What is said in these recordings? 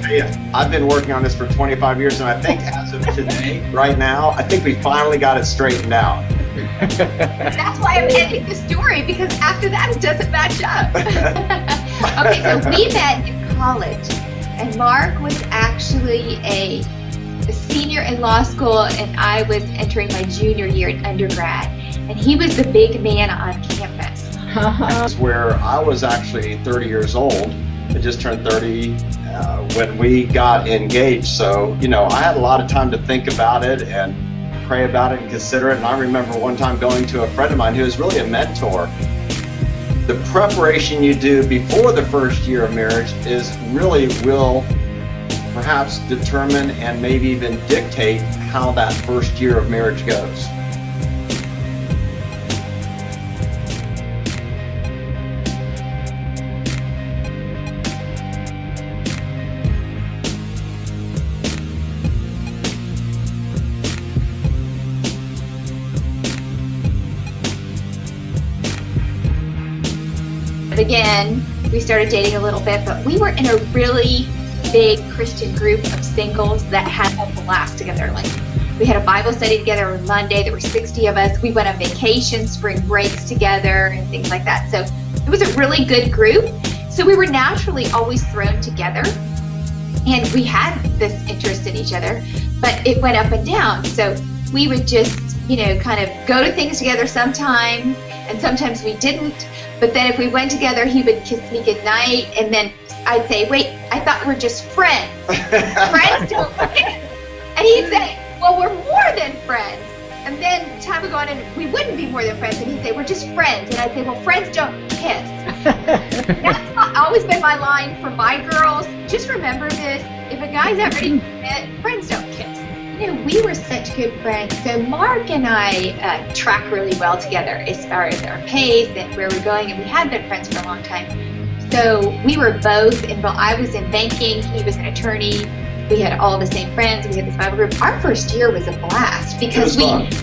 tell you, I've been working on this for 25 years, and I think as of today, right now, I think we finally got it straightened out. That's why I'm ending the story, because after that it doesn't match up. Okay, so we met in college, and Mark was actually a senior in law school, and I was entering my junior year in undergrad, and he was the big man on campus. That's where I was actually 30 years old. I just turned 30 when we got engaged, so I had a lot of time to think about it and pray about it and consider it. And I remember one time going to a friend of mine who was really a mentor. The preparation you do before the first year of marriage will perhaps determine and maybe even dictate how that first year of marriage goes. Again, we started dating a little bit, but we were in a really big Christian group of singles that had a blast together. Like, we had a Bible study together on Monday. There were 60 of us. We went on vacation, spring breaks together, and things like that. So it was a really good group. So we were naturally always thrown together, and we had this interest in each other, but it went up and down. So we would just, kind of go to things together sometimes, and sometimes we didn't. But then if we went together, he would kiss me goodnight, and then I'd say, wait, I thought we were just friends. Friends don't kiss. And he'd say, well, we're more than friends. And then time would go on, and we wouldn't be more than friends. And he'd say, we're just friends. And I'd say, well, friends don't kiss. That's always been my line for my girls. Just remember this. If a guy's not ready to commit, friends don't kiss. We were such good friends. So Mark and I track really well together as far as our pace and where we're going, and we had been friends for a long time. So we were both involved. I was in banking, he was an attorney. We had all the same friends. We had this Bible group. Our first year was a blast because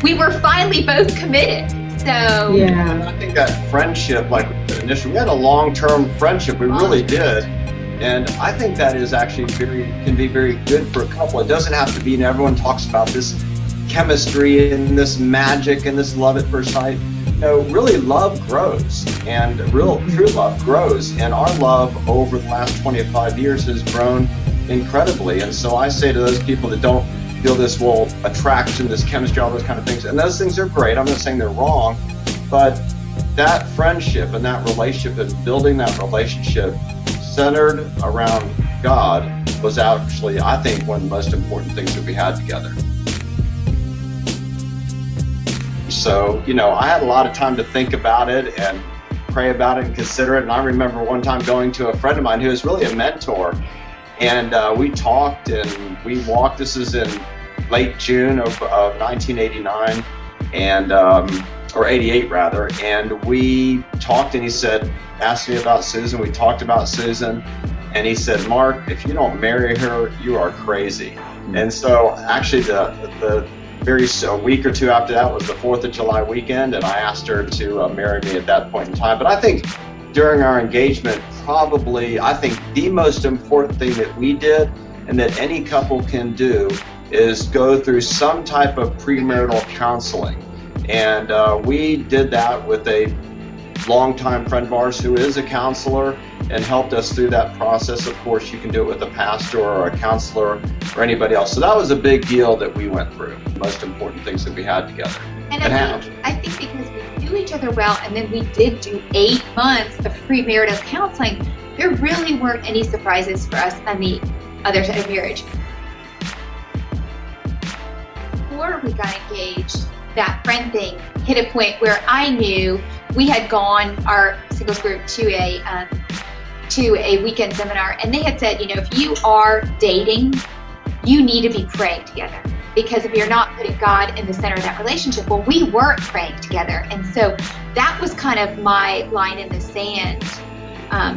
we were finally both committed. So yeah, I think that friendship, like initially, we had a long-term friendship. We really did. And I think that is actually can be very good for a couple. It doesn't have to be, and everyone talks about this chemistry and this magic and this love at first sight. Really love grows, and true love grows. And our love over the last 25 years has grown incredibly. And so I say to those people that don't feel this attraction, this chemistry, all those kind of things, and those things are great. I'm not saying they're wrong, but that friendship and that relationship and building that relationship centered around God was actually, I think, one of the most important things that we had together. So, I had a lot of time to think about it and pray about it and consider it. And I remember one time going to a friend of mine who was really a mentor, and we talked and we walked. This is in late June of 1989, and or 88 rather, and we talked, and he asked me about Susan. We talked about Susan, and he said, Mark, if you don't marry her, you are crazy. And so actually a week or two after that was the 4th of July weekend, and I asked her to marry me at that point in time. But I think during our engagement, I think the most important thing that we did and that any couple can do is go through some type of premarital counseling. And we did that with a longtime friend of ours who is a counselor and helped us through that process. Of course, you can do it with a pastor or a counselor or anybody else. So that was a big deal that we went through. The most important things that we had together. And I think because we knew each other well, and then we did do 8 months of premarital counseling, there really weren't any surprises for us on the other side of marriage. Before we got engaged, that friend thing hit a point where I knew we had gone, our singles group, to a weekend seminar, and they had said, if you are dating, you need to be praying together, because if you're not putting God in the center of that relationship, well, we weren't praying together. And so that was kind of my line in the sand,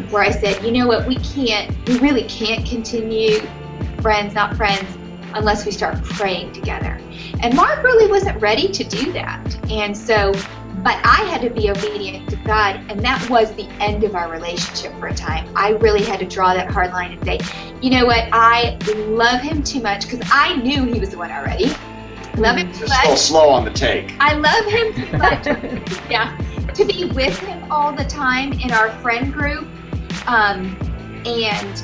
where I said, you know what, we really can't continue friends, not friends, unless we start praying together. And Mark really wasn't ready to do that. And so But I had to be obedient to God, and that was the end of our relationship for a time. I really had to draw that hard line and say, you know what, I love him too much, because I knew he was the one already. Love him too much. Just a little slow on the take. I love him too much. Yeah, to be with him all the time in our friend group, and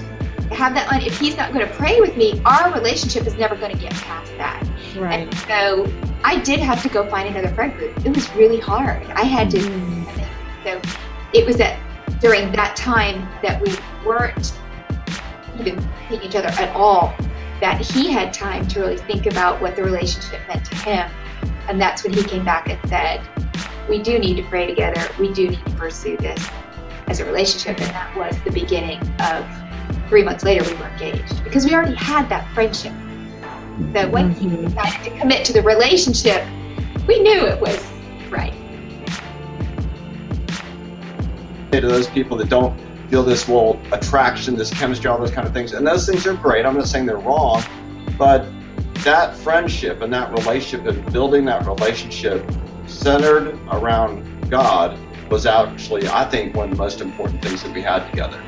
have that line. If he's not going to pray with me, our relationship is never going to get past that. Right. And so I did have to go find another friend group. It was really hard. I had to. So it was during that time that we weren't even seeing each other at all, that he had time to really think about what the relationship meant to him. And that's when he came back and said, we do need to pray together. We do need to pursue this as a relationship. And that was the beginning of 3 months later, we were engaged, because we already had that friendship. So when he decided to commit to the relationship, we knew it was right. To those people that don't feel this attraction, this chemistry, all those kind of things, and those things are great. I'm not saying they're wrong, but that friendship and that relationship and building that relationship centered around God was actually, I think, one of the most important things that we had together.